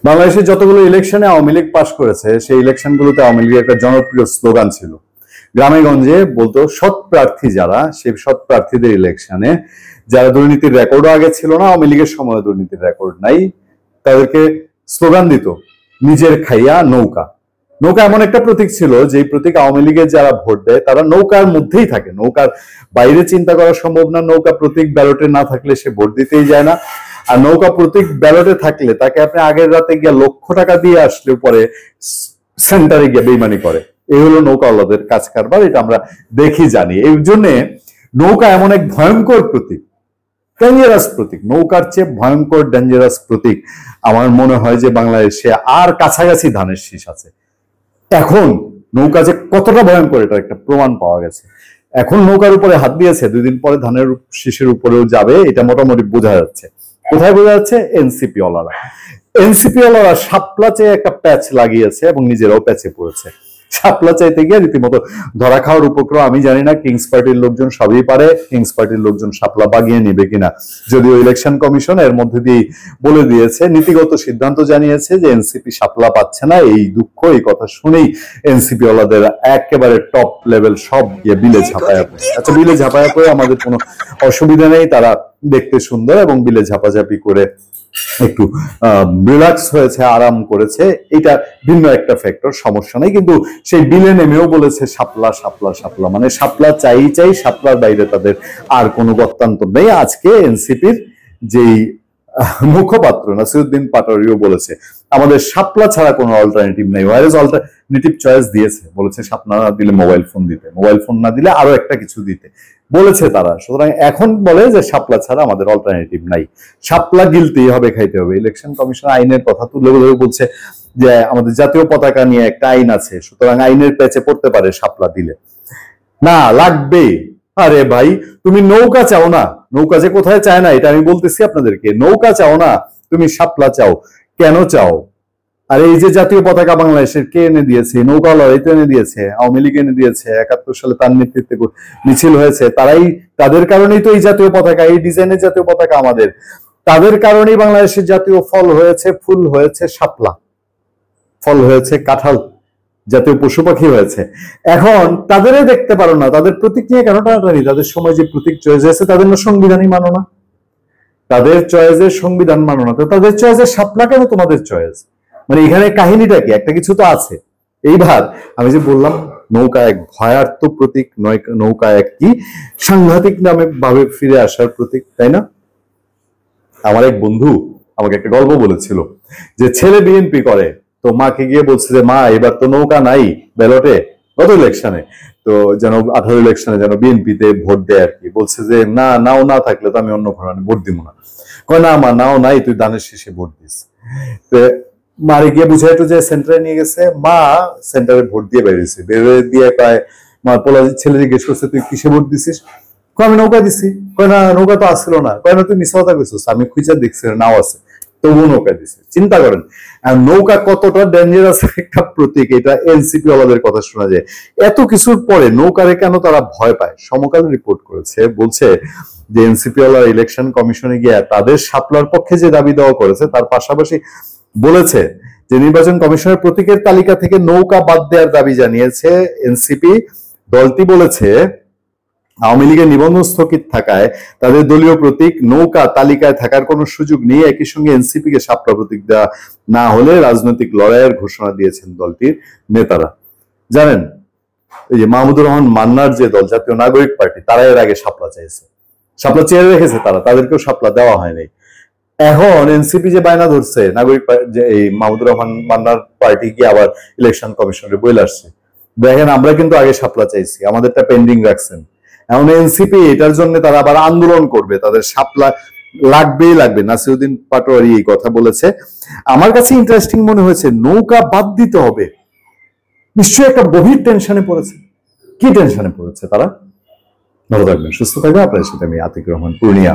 বাংলাদেশের যতগুলো ইলেকশনে আওয়ামী লীগ পাশ করেছে সেই ইলেকশনগুলোতে আওয়ামী লীগের একটা জনপ্রিয় স্লোগান ছিল, গ্রামে গঞ্জে বলতো সৎ প্রার্থী যারা, সেই সৎ প্রার্থীদের ইলেকশনে যারা দুর্নীতির রেকর্ডও আগে ছিল না, আওয়ামী লীগের সময় দুর্নীতির রেকর্ড নাই, তাদেরকে স্লোগান দিত নিজের খাইয়া নৌকা। নৌকা এমন একটা প্রতীক ছিল যে প্রতীক আওয়ামী লীগের যারা ভোট দেয় তারা নৌকার মধ্যেই থাকে, নৌকার বাইরে চিন্তা করা সম্ভব না। নৌকা প্রতীক ব্যালটে না থাকলে সে ভোট দিতেই যায় না, আর নৌকা প্রতীক ব্যালটে থাকলে তাকে আপনি আগের রাতে গিয়ে লক্ষ টাকা দিয়ে আসলে পরে সেন্টারে গিয়ে বেইমানি করে। এই হলো নৌকাওয়ালাদের কাজ কারবার, এটা আমরা দেখি জানি। এই জন্য নৌকা এমন এক ভয়ঙ্কর প্রতীক, ডেঞ্জারাস প্রতীক, নৌকার চেয়ে ভয়ঙ্কর ডেঞ্জারাস প্রতীক আমার মনে হয় যে বাংলাদেশে আর কাছাকাছি ধানের শীষ আছে। এখন নৌকা যে কতটা ভয়ঙ্কর এটা একটা প্রমাণ পাওয়া গেছে। এখন নৌকার উপরে হাত দিয়েছে, 2 দিন পরে ধানের শীষের উপরেও যাবে, এটা মোটামুটি বোঝা যাচ্ছে। কোথায় বোঝা যাচ্ছে? এনসিপি ওয়ালারা শাপলা চেয়ে একটা প্যাচ লাগিয়েছে এবং নিজেরাও প্যাচে পড়েছে। শাপলা চাইতে গিয়ে রীতিমতো ধরা খাওয়ার উপক্রম। আমি জানি না কিংস পার্টির লোকজন সবই পারে, কিংস পার্টির লোকজন শাপলা বাগিয়ে নিবে কিনা, যদিও ইলেকশন কমিশন এর মধ্যে দিয়ে বলে দিয়েছে, নীতিগত সিদ্ধান্ত জানিয়েছে যে এনসিপি শাপলা পাচ্ছে না। এই দুঃখ, এই কথা শুনেই এনসিপি ওয়ালাদের একেবারে টপ লেভেল সব গিয়ে বিলে ঝাঁপায়া পড়ে। আচ্ছা, বিলে ঝাঁপায়া পড়ে আমাদের কোনো অসুবিধা নেই, তারা দেখতে সুন্দর এবং বিলে ঝাঁপাঝাপি করে একটু রিল্যাক্স হয়েছে, আরাম করেছে, এটা ভিন্ন একটা ফ্যাক্টর, সমস্যা নেই। কিন্তু সেই বিলে নেমেও বলেছে শাপলা শাপলা শাপলা, মানে শাপলা চাই চাই, শাপলার বাইরে তাদের আর কোনো গত্যান্তর নেই। আজকে এনসিপির যেই মুখপাত্র নাসিরউদ্দিন পাটোয়ারিও বলেছে আমাদের শাপলা ছাড়া কোনো অল্টারনেটিভ নেই। ওয়ারেজ অল্টারনেটিভ চয়েস দিয়েছে, বলেছে শাপলা না দিলে মোবাইল ফোন দিতে, মোবাইল ফোন না দিলে আরো একটা কিছু দিতে বলেছে তারা। সুতরাং এখন বলে যে শাপলা ছাড়া আমাদের অল্টারনেটিভ নাই, শাপলা গিলতেই হবে, খাইতে হবে। ইলেকশন কমিশন আইনের কথা তুলে ধরে বলছে যে আমাদের জাতীয় পতাকা নিয়ে একটা আইন আছে, সুতরাং আইনের প্যাচে পড়তে পারে শাপলা দিলে, না লাগবে। আরে ভাই, তুমি নৌকা চাও না, নৌকা যে কোথায় চায় না এটা আমি বলতেছি আপনাদেরকে, নৌকা চাও না, তুমি শাপলা চাও। কেন চাও? আর এই যে জাতীয় পতাকা বাংলাদেশের কে এনে দিয়েছে? নৌকাওয়ালারাই তো এনে দিয়েছে, আওয়ামী লীগ এনে দিয়েছে। 71 সালে তার নেতৃত্বে মিছিল হয়েছে, তাদের কারণেই তো এই জাতীয় পতাকা, এই ডিজাইনের জাতীয় পতাকা আমাদের। তাদের কারণেই বাংলাদেশের জাতীয় ফল হয়েছে, ফুল হয়েছে শাপলা, ফল হয়েছে কাঁঠাল, জাতীয় পশু পাখি হয়েছে। এখন তাদেরই দেখতে পারো না, তাদের প্রতীক নিয়ে কেন টানাটানি? তাদের সময় যে প্রতীক চয়েস হয়েছে, তাদের না সংবিধানই মানো না, তাদের চয়েসের সংবিধান মানো না, তো তাদের চয়েসের শাপলা কেন তোমাদের চয়েস? মানে এখানে কাহিনীটা কি? একটা কিছু তো আছে। এইবার আমি যে বললাম নৌকা এক ভয়ার্থ প্রতীক, নৌকা এক কি সাংঘাতিক নামে ভাবে ফিরে আসার প্রতীক, তাই না? আমার এক বন্ধু আমাকে একটা গল্প বলেছিল যে ছেলে বিএনপি করে, তো মাকে গিয়ে বলছে যে মা এবার তো নৌকা নাই ব্যালটে, গত ইলেকশনে তো যেন 18 ইলেকশনে যেন বিএনপিতে ভোট দেয় আর কি। বলছে যে না, নাও না থাকলে তো আমি অন্য ঘরে ভোট দিব না। কয় না মা, নাও নাই, তুই দানের শেষে ভোট দিস। মারে গিয়ে বুঝাইতো যে সেন্টারে নিয়ে গেছে, মা সেন্টারে ভোট দিয়ে বেরিয়েছে, বেরিয়ে দিয়ে কয় মা পোলা ছেলে জিজ্ঞেস করছে তুই কিসে ভোট দিছিস? কয় আমি নৌকা দিছি। কয় না, নৌকা তো আসছিল না। কয় না, তুই মিথ্যা কথা কইছিস, আমি খুঁজে দেখছি নাও আছে, তবুও নৌকা দিছে। চিন্তা করেন নৌকা কতটা ডেঞ্জারাস একটা প্রতীক, এটা এনসিপি ওয়ালাদের কথা শোনা যায়। এত কিছুর পরে নৌকারে কেন তারা ভয় পায়? সমকাল রিপোর্ট করেছে, বলছে যে এনসিপি ওয়ালা ইলেকশন কমিশনে গিয়ে তাদের শাপলার পক্ষে যে দাবি দেওয়া করেছে, তার পাশাপাশি বলেছে যে নির্বাচন কমিশনের প্রতীকের তালিকা থেকে নৌকা বাদ দেওয়ার দাবি জানিয়েছে এনসিপি। দলটি বলেছে আওয়ামী লীগের নিবন্ধন স্থগিত থাকায় তাদের দলীয় প্রতীক নৌকা তালিকায় থাকার কোনো সুযোগ নেই। একই সঙ্গে এনসিপি কে শাপলা প্রতীক দেওয়া না হলে রাজনৈতিক লড়াইয়ের ঘোষণা দিয়েছেন দলটির নেতারা। জানেন, এই যে মাহমুদুর রহমান মান্নার যে দল, জাতীয় নাগরিক পার্টি, তারা এর আগে শাপলা চাইছে, শাপলা চেয়ে রেখেছে তারা, তাদেরকেও শাপলা দেওয়া হয়নি। এখন এনসিপি যে বায়না ধরছে, নাগরিক যে এই মাহমুদুর রহমান মান্নার পার্টি কি আবার ইলেকশন কমিশনে বইলে আসছে, দেখেন আমরা কিন্তু আগে শাপলা চাইছি, আমাদেরটা পেন্ডিং রাখছেন। এখন এনসিপি এটার জন্য তারা আবার আন্দোলন করবে, তাদের শাপলা লাগবেই লাগবে। নাসিরউদ্দিন পাটোয়ারি এই কথা বলেছে। আমার কাছে ইন্টারেস্টিং মনে হয়েছে, নৌকা বাদ দিতে হবে, নিশ্চয়ই একটা গভীর টেনশনে পড়েছে। কি টেনশনে পড়েছে তারা? ভালো থাকবেন, সুস্থ থাকবেন। আপনার সাথে আমি আতিক রহমান, পূর্ণিয়া।